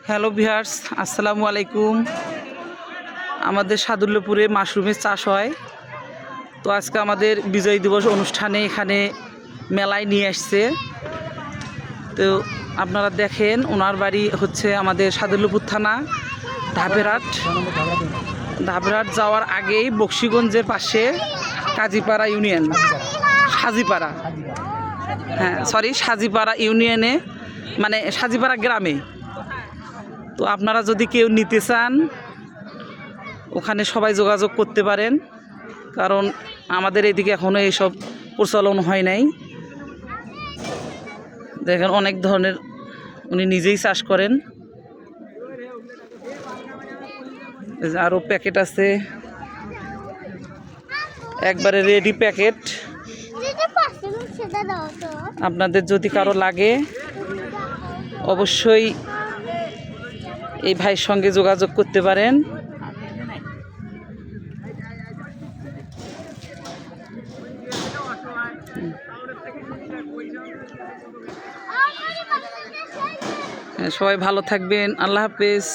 Hello viewers, আসসালামু আলাইকুম। আমাদের সাদুল্যপুরে মাশরুমের চাষ হয়। তো আজকে আমাদের বিজয় দিবস অনুষ্ঠানে এখানে মেলায় নিয়ে আসছে। তো আপনারা দেখেন, ওনার বাড়ি হচ্ছে আমাদের সাদুল্যপুর থানা ধাপেরহাট যাওয়ার আগেই বক্সিগঞ্জের পাশে কাজীপাড়া ইউনিয়ন, সাজিপাড়া, সাজিপাড়া ইউনিয়নে, মানে সাজিপাড়া গ্রামে। তো আপনারা যদি কেউ নিতে চান, ওখানে সবাই যোগাযোগ করতে পারেন, কারণ আমাদের এদিকে এখনও এইসব প্রচলন হয় নাই। দেখেন অনেক ধরনের উনি নিজেই চাষ করেন। আরও প্যাকেট আছে, একবারে রেডি প্যাকেট। আপনাদের যদি কারো লাগে অবশ্যই এই ভাইয়ের সঙ্গে যোগাযোগ করতে পারেন। সবাই ভালো থাকবেন। আল্লাহ হাফেজ।